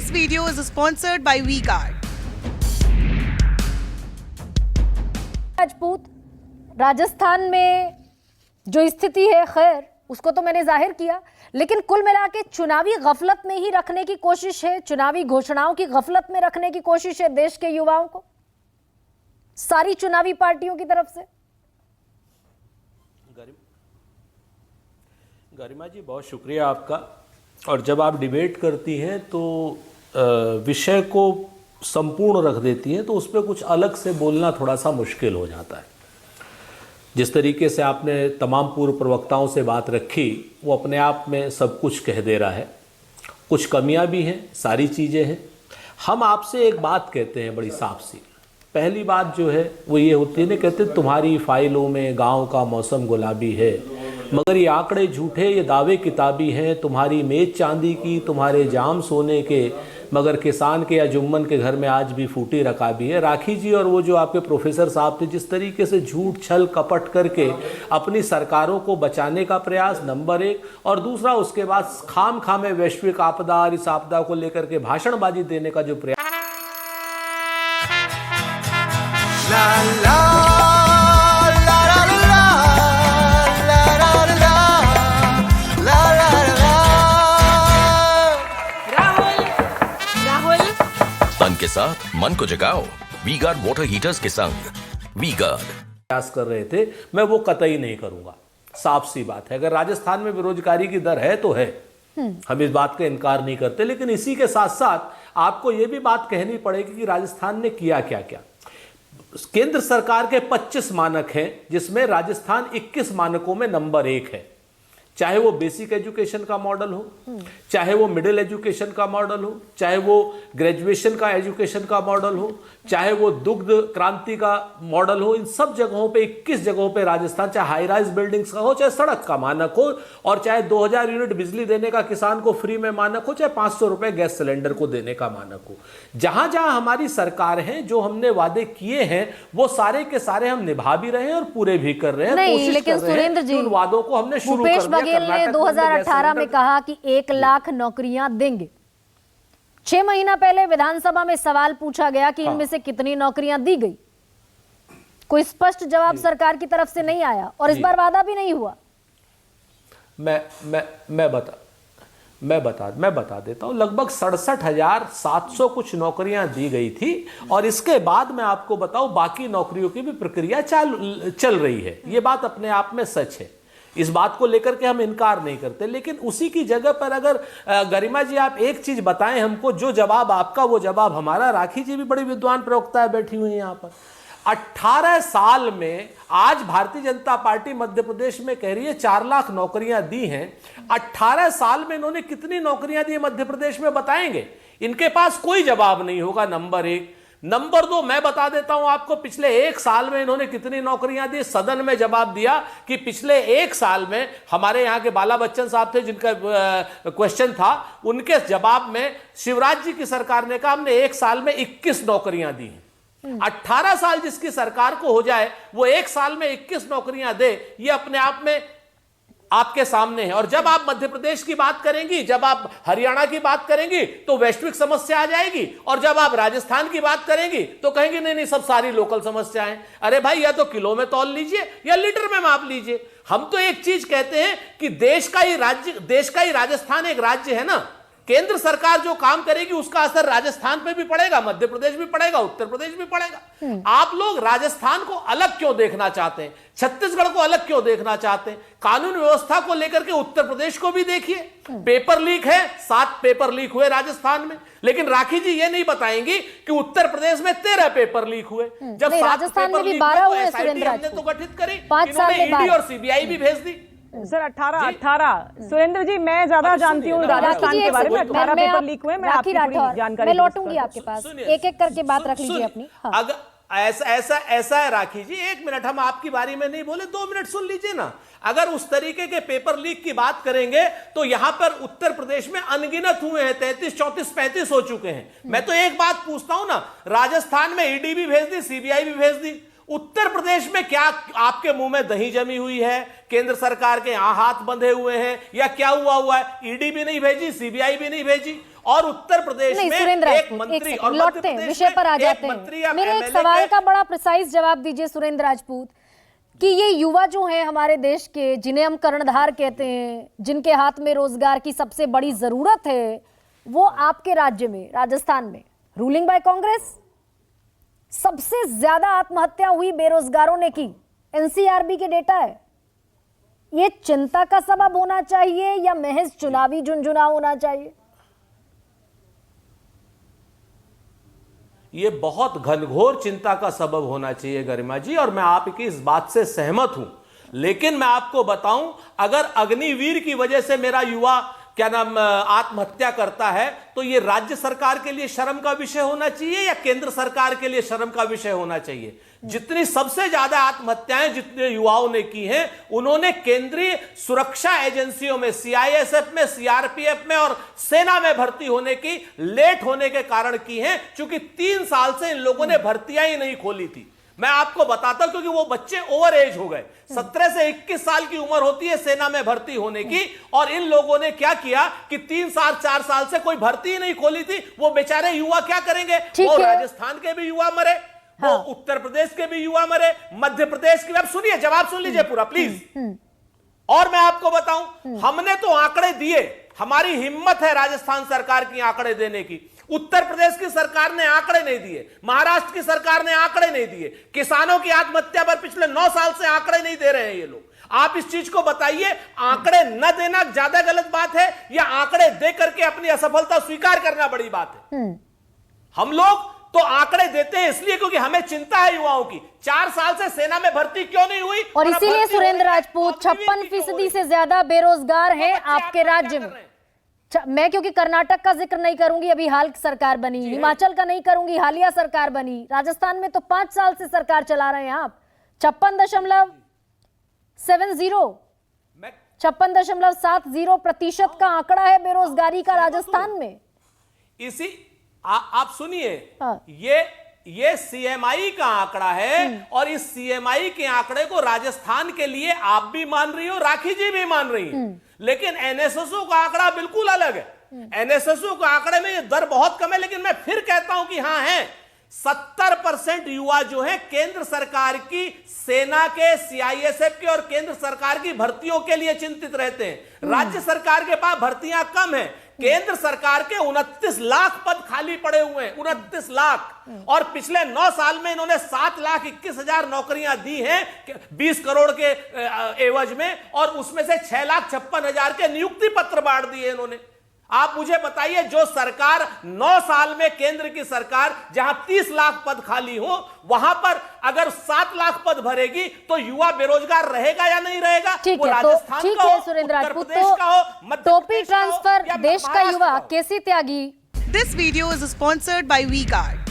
This video is sponsored by V-Guard. Rajput, Rajasthan में जो स्थिति है खैर उसको तो मैंने जाहिर किया, लेकिन कुल मिला के चुनावी गफलत में ही रखने की कोशिश है, चुनावी घोषणाओं की गफलत में रखने की कोशिश है देश के युवाओं को सारी चुनावी पार्टियों की तरफ से। गरिमा जी बहुत शुक्रिया आपका। और जब आप डिबेट करती हैं तो विषय को संपूर्ण रख देती हैं तो उस पर कुछ अलग से बोलना थोड़ा सा मुश्किल हो जाता है। जिस तरीके से आपने तमाम पूर्व प्रवक्ताओं से बात रखी वो अपने आप में सब कुछ कह दे रहा है। कुछ कमियां भी हैं, सारी चीज़ें हैं। हम आपसे एक बात कहते हैं बड़ी साफ सी। पहली बात जो है वो ये होती है ना, कहते तुम्हारी फाइलों में गांव का मौसम गुलाबी है, मगर ये आंकड़े झूठे, ये दावे किताबी हैं। तुम्हारी मेज चांदी की, तुम्हारे जाम सोने के, मगर किसान के या जुम्मन के घर में आज भी फूटी रकाबी है। राखी जी और वो जो आपके प्रोफेसर साहब थे, जिस तरीके से झूठ छल कपट करके अपनी सरकारों को बचाने का प्रयास, नंबर एक। और दूसरा उसके बाद खाम खामे वैश्विक आपदा और इस आपदा को लेकर के भाषणबाजी देने का जो प्रयास। तन के साथ मन को जगाओ वी-गार्ड वाटर हीटर्स के संग। वी-गार्ड प्रयास कर रहे थे, मैं वो कतई नहीं करूंगा। साफ सी बात है, अगर राजस्थान में बेरोजगारी की दर है तो है, हम इस बात का इनकार नहीं करते। लेकिन इसी के साथ साथ आपको ये भी बात कहनी पड़ेगी कि राजस्थान ने किया क्या क्या। केंद्र सरकार के 25 मानक हैं जिसमें राजस्थान 21 मानकों में नंबर 1 है। चाहे वो बेसिक एजुकेशन का मॉडल हो, चाहे वो मिडिल एजुकेशन का मॉडल हो, चाहे वो ग्रेजुएशन का एजुकेशन का मॉडल हो, चाहे वो दुग्ध क्रांति का मॉडल हो, इन सब जगहों पे 21 जगहों पे राजस्थान, चाहे हाई राइज बिल्डिंग्स का हो, चाहे सड़क का मानक हो, और चाहे 2000 यूनिट बिजली देने का किसान को फ्री में मानक हो, चाहे 500 रुपए गैस सिलेंडर को देने का मानक हो। जहां जहां हमारी सरकार है, जो हमने वादे किए हैं वो सारे के सारे हम निभा भी रहे हैं और पूरे भी कर रहे हैं। नहीं, लेकिन सुरेंद्र जी, उन वादों को हमने शुरू कर दिया। बघेल ने 2018 में कहा कि 1 लाख नौकरियां देंगे। 6 महीना पहले विधानसभा में सवाल पूछा गया कि इनमें से कितनी नौकरियां दी गई। कोई स्पष्ट जवाब सरकार की तरफ से नहीं आया और इस बार वादा भी नहीं हुआ। मैं बता देता हूं। लगभग 67,700 कुछ नौकरियां दी गई थी और इसके बाद मैं आपको बताऊं बाकी नौकरियों की भी प्रक्रिया चल रही है। यह बात अपने आप में सच है, इस बात को लेकर के हम इनकार नहीं करते। लेकिन उसी की जगह पर अगर गरिमा जी आप एक चीज बताएं हमको, जो जवाब आपका वो जवाब हमारा। राखी जी भी बड़ी विद्वान प्रवक्ता है, बैठी हुई है यहां पर। 18 साल में आज भारतीय जनता पार्टी मध्य प्रदेश में कह रही है 4 लाख नौकरियां दी हैं। 18 साल में इन्होंने कितनी नौकरियां दी मध्य प्रदेश में बताएंगे? इनके पास कोई जवाब नहीं होगा, नंबर 1। नंबर 2 मैं बता देता हूं आपको, पिछले 1 साल में इन्होंने कितनी नौकरियां दी। सदन में जवाब दिया कि पिछले 1 साल में, हमारे यहां के बाला बच्चन साहब थे जिनका क्वेश्चन था, उनके जवाब में शिवराज जी की सरकार ने कहा हमने 1 साल में 21 नौकरियां दी हैं। 18 साल जिसकी सरकार को हो जाए वो 1 साल में 21 नौकरियां दे, ये अपने आप में आपके सामने है। और जब आप मध्य प्रदेश की बात करेंगी, जब आप हरियाणा की बात करेंगी तो वैश्विक समस्या आ जाएगी, और जब आप राजस्थान की बात करेंगी तो कहेंगे नहीं नहीं सब सारी लोकल समस्याएं। अरे भाई, या तो किलो में तौल लीजिए या लीटर में माप लीजिए। हम तो एक चीज कहते हैं कि देश का ही राजस्थान एक राज्य है ना। केंद्र सरकार जो काम करेगी उसका असर राजस्थान पे भी पड़ेगा, मध्य प्रदेश भी पड़ेगा, उत्तर प्रदेश भी पड़ेगा। आप लोग राजस्थान को अलग क्यों देखना चाहते हैं? छत्तीसगढ़ को अलग क्यों देखना चाहते हैं? कानून व्यवस्था को लेकर के उत्तर प्रदेश को भी देखिए। पेपर लीक है, 7 पेपर लीक हुए राजस्थान में, लेकिन राखी जी ये नहीं बताएंगी कि उत्तर प्रदेश में 13 पेपर लीक हुए। जब 7 पेपर लीक हुए तो एसआईटी हमने तो गठित करी, इन्होंने ईडी और सीबीआई भी भेज दी। सर 18 सुरेंद्र जी, मैं ज्यादा जानती हूँ राजस्थान के बारे में। 18 पेपर लीक हुए, मैं आपकी पूरी जानकारी मैं लौटूंगी आपके पास। एक करके बात रख लीजिए अपनी। अगर ऐसा है राखी जी, 1 मिनट, हम आपकी बारी में नहीं बोले, 2 मिनट सुन लीजिए ना। अगर उस तरीके के पेपर लीक की बात करेंगे तो यहां पर उत्तर प्रदेश में अनगिनत हुए हैं, 33, 34, 35 हो चुके हैं। मैं तो एक बात पूछता हूं ना, राजस्थान में ईडी भी भेज दी, सीबीआई भी भेज दी, उत्तर प्रदेश में क्या आपके मुंह में दही जमी हुई है? केंद्र सरकार के यहां हाथ बंधे हुए हैं या क्या हुआ है? ईडी भी नहीं भेजी, सीबीआई भी नहीं भेजी, और उत्तर प्रदेश नहीं में सुरेंद्र एक राजपूत, मंत्री एक और सेकंड, लौटते हैं विषय पर आ जाते हैं। मेरे एक सवाल का बड़ा प्रिसाइज जवाब दीजिए सुरेंद्र राजपूत कि ये युवा जो हैं हमारे देश के, जिन्हें हम कर्णधार कहते हैं, जिनके हाथ में रोजगार की सबसे बड़ी जरूरत है, वो आपके राज्य में, राजस्थान में रूलिंग बाय कांग्रेस सबसे ज्यादा आत्महत्या हुई बेरोजगारों ने की, एनसीआरबी के डेटा है। ये चिंता का सबब होना चाहिए या महज चुनावी झुंझुना होना चाहिए? ये बहुत घनघोर चिंता का सबब होना चाहिए गरिमा जी, और मैं आपकी इस बात से सहमत हूं। लेकिन मैं आपको बताऊं, अगर अग्निवीर की वजह से मेरा युवा क्या नाम आत्महत्या करता है, तो ये राज्य सरकार के लिए शर्म का विषय होना चाहिए या केंद्र सरकार के लिए शर्म का विषय होना चाहिए? जितनी सबसे ज्यादा आत्महत्याएं जितने युवाओं ने की हैं, उन्होंने केंद्रीय सुरक्षा एजेंसियों में, सीआईएसएफ में, सीआरपीएफ में और सेना में भर्ती होने की लेट होने के कारण की हैं, क्योंकि 3 साल से इन लोगों ने भर्तियां ही नहीं खोली थी। मैं आपको बताता हूं, क्योंकि वो बच्चे ओवर एज हो गए, 17 से 21 साल की उम्र होती है सेना में भर्ती होने की, और इन लोगों ने क्या किया कि 3 साल 4 साल से कोई भर्ती ही नहीं खोली थी। वो बेचारे युवा क्या करेंगे? वो राजस्थान के भी युवा मरे, वो उत्तर प्रदेश के भी युवा मरे, मध्य प्रदेश के। अब सुनिए, जवाब सुन लीजिए पूरा प्लीज। और मैं आपको बताऊं, हमने तो आंकड़े दिए, हमारी हिम्मत है राजस्थान सरकार की आंकड़े देने की। उत्तर प्रदेश की सरकार ने आंकड़े नहीं दिए, महाराष्ट्र की सरकार ने आंकड़े नहीं दिए, किसानों की आत्महत्या पर पिछले 9 साल से आंकड़े नहीं दे रहे हैं ये लोग। आप इस चीज को बताइए, आंकड़े न देना ज्यादा गलत बात है या आंकड़े दे करके अपनी असफलता स्वीकार करना बड़ी बात है? हम लोग तो आंकड़े देते हैं इसलिए क्योंकि हमें चिंता है युवाओं की। 4 साल से सेना में भर्ती क्यों नहीं हुई? और इसीलिए सुरेंद्र राजपूत 56% से ज्यादा बेरोजगार हैं आपके राज्य में। मैं क्योंकि कर्नाटक का जिक्र नहीं करूंगी, अभी हाल सरकार बनी, हिमाचल का नहीं करूंगी, हालिया सरकार बनी, राजस्थान में तो 5 साल से सरकार चला रहे हैं आप। 56.70% का आंकड़ा है बेरोजगारी का राजस्थान में। इसी आप सुनिए, ये सीएमआई का आंकड़ा है, और इस सीएमआई के आंकड़े को राजस्थान के लिए आप भी मान रही हो, राखी जी भी मान रही हैं, लेकिन एनएसएसओ का आंकड़ा बिल्कुल अलग है। एनएसएसओ के आंकड़े में ये दर बहुत कम है, लेकिन मैं फिर कहता हूं कि हां है। 70% युवा जो है केंद्र सरकार की सेना के, सीआईएसएफ के और केंद्र सरकार की भर्तियों के लिए चिंतित रहते हैं। राज्य सरकार के पास भर्तियां कम है। केंद्र सरकार के 29 लाख पद खाली पड़े हुए हैं, 29 लाख, और पिछले 9 साल में इन्होंने 7,21,000 नौकरियां दी हैं 20 करोड़ के एवज में, और उसमें से 6,56,000 के नियुक्ति पत्र बांट दिए इन्होंने। आप मुझे बताइए, जो सरकार 9 साल में, केंद्र की सरकार जहां 30 लाख पद खाली हो, वहां पर अगर 7 लाख पद भरेगी तो युवा बेरोजगार रहेगा या नहीं रहेगा? ठीक है, तो ठीक है सुरेंद्र राजपूत, तो टोपी ट्रांसफर देश का युवा कैसे त्यागी? This video is sponsored by V-Guard.